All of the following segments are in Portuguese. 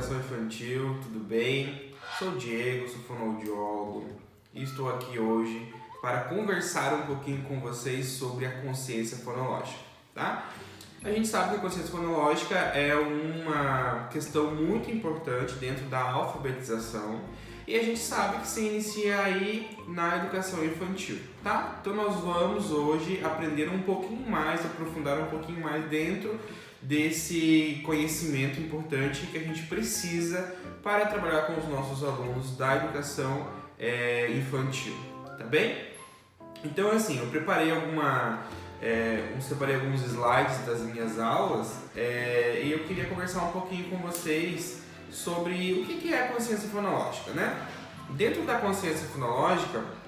Educação Infantil, tudo bem? Sou o Diego, sou fonoaudiólogo e estou aqui hoje para conversar um pouquinho com vocês sobre a consciência fonológica, tá? A gente sabe que a consciência fonológica é uma questão muito importante dentro da alfabetização e a gente sabe que se inicia aí na educação infantil, tá? Então nós vamos hoje aprender um pouquinho mais, aprofundar um pouquinho mais dentro desse conhecimento importante que a gente precisa para trabalhar com os nossos alunos da educação infantil, tá bem? Então assim, eu separei alguns slides das minhas aulas e eu queria conversar um pouquinho com vocês sobre o que é a consciência fonológica, né? Dentro da consciência fonológica,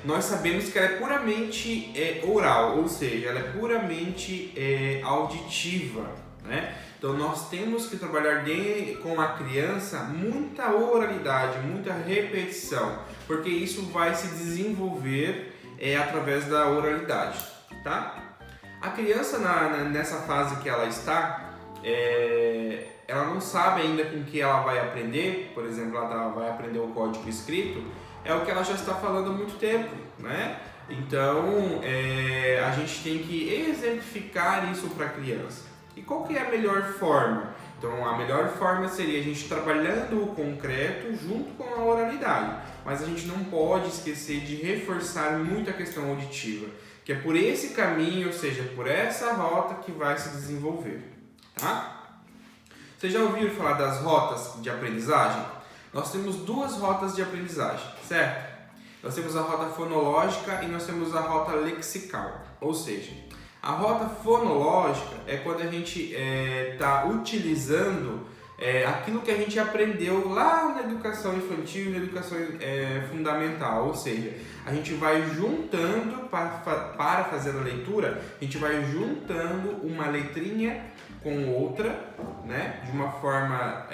nós sabemos que ela é puramente oral, ou seja, ela é puramente auditiva, né? Então nós temos que trabalhar com a criança muita oralidade, muita repetição, porque isso vai se desenvolver através da oralidade, tá? A criança nessa fase que ela está, ela não sabe ainda com que ela vai aprender. Por exemplo, ela vai aprender o código escrito, é o que ela já está falando há muito tempo, né? Então a gente tem que exemplificar isso para a criança. E qual que é a melhor forma? Então a melhor forma seria a gente trabalhando o concreto junto com a oralidade, mas a gente não pode esquecer de reforçar muito a questão auditiva, que é por esse caminho, ou seja, por essa rota que vai se desenvolver, tá? Você já ouviu falar das rotas de aprendizagem? Nós temos duas rotas de aprendizagem, certo? Nós temos a rota fonológica e nós temos a rota lexical, ou seja, a rota fonológica é quando a gente está utilizando aquilo que a gente aprendeu lá na educação infantil, na educação fundamental, ou seja, a gente vai juntando, para fazer a leitura, a gente vai juntando uma letrinha com outra, né, de uma forma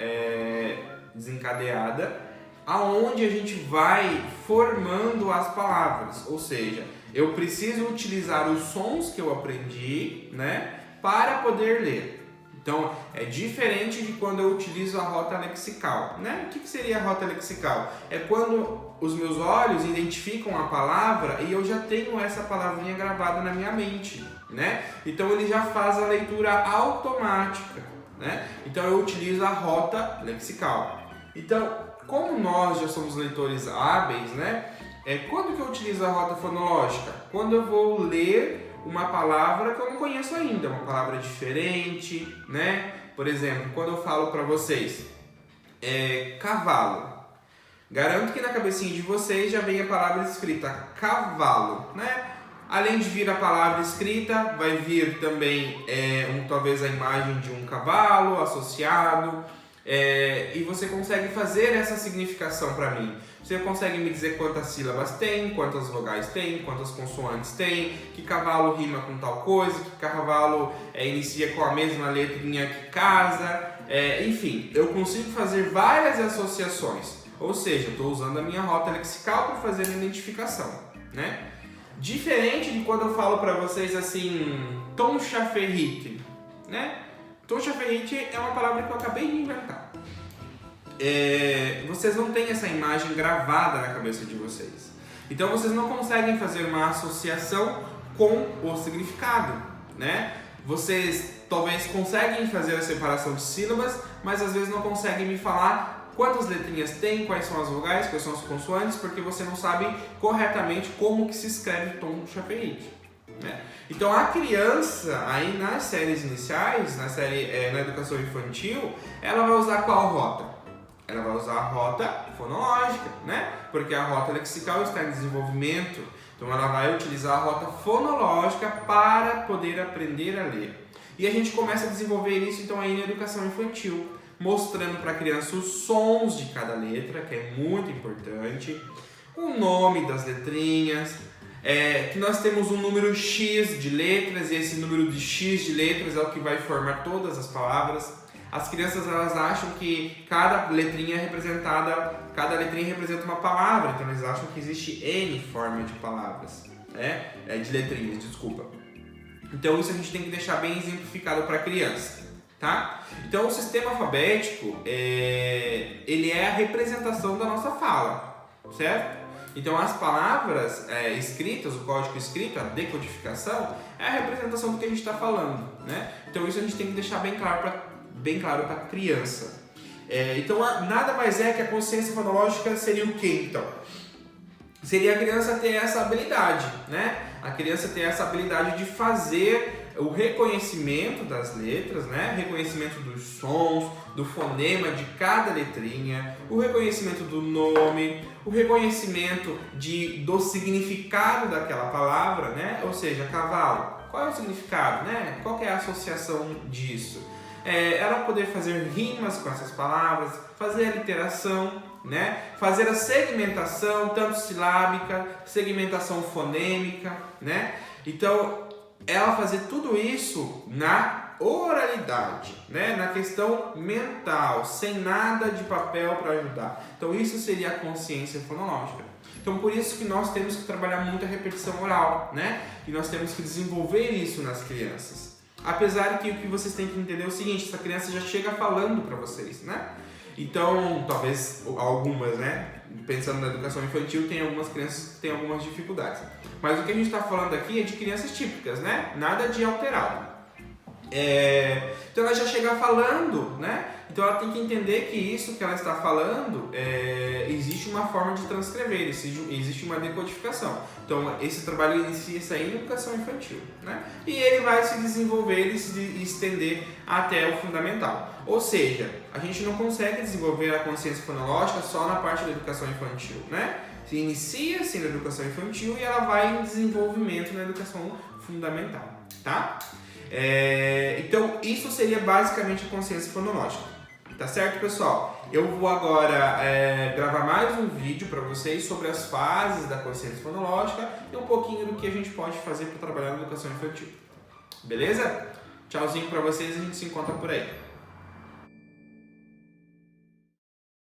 desencadeada, aonde a gente vai formando as palavras, ou seja, eu preciso utilizar os sons que eu aprendi, né, para poder ler. Então, é diferente de quando eu utilizo a rota lexical, né? O que seria a rota lexical? É quando os meus olhos identificam a palavra e eu já tenho essa palavrinha gravada na minha mente, né? Então, ele já faz a leitura automática, né? Então, eu utilizo a rota lexical. Então, como nós já somos leitores hábeis, né? Quando que eu utilizo a rota fonológica? Quando eu vou ler uma palavra que eu não conheço ainda, uma palavra diferente, né? Por exemplo, quando eu falo para vocês cavalo, garanto que na cabecinha de vocês já vem a palavra escrita cavalo, né? Além de vir a palavra escrita, vai vir também talvez a imagem de um cavalo associado. E você consegue fazer essa significação para mim. Você consegue me dizer quantas sílabas tem, quantas vogais tem, quantas consoantes tem, que cavalo rima com tal coisa, que cavalo inicia com a mesma letrinha que casa, enfim, eu consigo fazer várias associações, ou seja, eu estou usando a minha rota lexical para fazer a identificação, né? Diferente de quando eu falo para vocês assim, toncha ferrite, né? Toncha ferrite é uma palavra que eu acabei de inventar. Vocês não têm essa imagem gravada na cabeça de vocês. Então vocês não conseguem fazer uma associação com o significado, né? Vocês talvez conseguem fazer a separação de sílabas, mas às vezes não conseguem me falar quantas letrinhas tem, quais são as vogais, quais são as consoantes, porque você não sabe corretamente como que se escreve toncha ferrite, né? Então a criança aí nas séries iniciais, na educação infantil, ela vai usar qual rota? Ela vai usar a rota fonológica, né? Porque a rota lexical está em desenvolvimento, então ela vai utilizar a rota fonológica para poder aprender a ler. E a gente começa a desenvolver isso então aí na educação infantil, mostrando para a criança os sons de cada letra, que é muito importante, o nome das letrinhas, que nós temos um número X de letras e esse número de X de letras é o que vai formar todas as palavras. As crianças elas acham que cada letrinha representa uma palavra, então eles acham que existe N forma de palavras, de letrinhas, desculpa. Então isso a gente tem que deixar bem exemplificado para a criança, tá? Então o sistema alfabético ele é a representação da nossa fala, certo? Então as palavras escritas, o código escrito, a decodificação, é a representação do que a gente está falando, né? Então isso a gente tem que deixar bem claro para a criança. Então nada mais é que a consciência fonológica seria o quê, então? Seria a criança ter essa habilidade, né? A criança ter essa habilidade de fazer o reconhecimento das letras, né? Reconhecimento dos sons, do fonema de cada letrinha, o reconhecimento do nome, o reconhecimento do significado daquela palavra, né? Ou seja, cavalo, qual é o significado, né? Qual que é a associação disso? Ela poder fazer rimas com essas palavras, fazer a literação, né? Fazer a segmentação, tanto silábica, segmentação fonêmica, né? Então, ela fazer tudo isso na oralidade, né? Na questão mental, sem nada de papel para ajudar. Então, isso seria a consciência fonológica. Então, por isso que nós temos que trabalhar muito a repetição oral, né? E nós temos que desenvolver isso nas crianças. Apesar que o que vocês têm que entender é o seguinte, essa criança já chega falando para vocês, né? Então, talvez algumas, né? Pensando na educação infantil, tem algumas crianças que têm algumas dificuldades. Mas o que a gente está falando aqui é de crianças típicas, né? Nada de alterado. Então ela já chega falando, né? Então ela tem que entender que isso que ela está falando, existe uma forma de transcrever, existe uma decodificação. Então esse trabalho inicia aí na educação infantil, né? E ele vai se desenvolver e se estender até o fundamental. Ou seja, a gente não consegue desenvolver a consciência fonológica só na parte da educação infantil, né? Se inicia assim na educação infantil e ela vai em desenvolvimento na educação fundamental, tá? Então isso seria basicamente a consciência fonológica, tá certo, pessoal? Eu vou agora gravar mais um vídeo para vocês sobre as fases da consciência fonológica e um pouquinho do que a gente pode fazer para trabalhar na educação infantil, beleza? Tchauzinho para vocês e a gente se encontra por aí.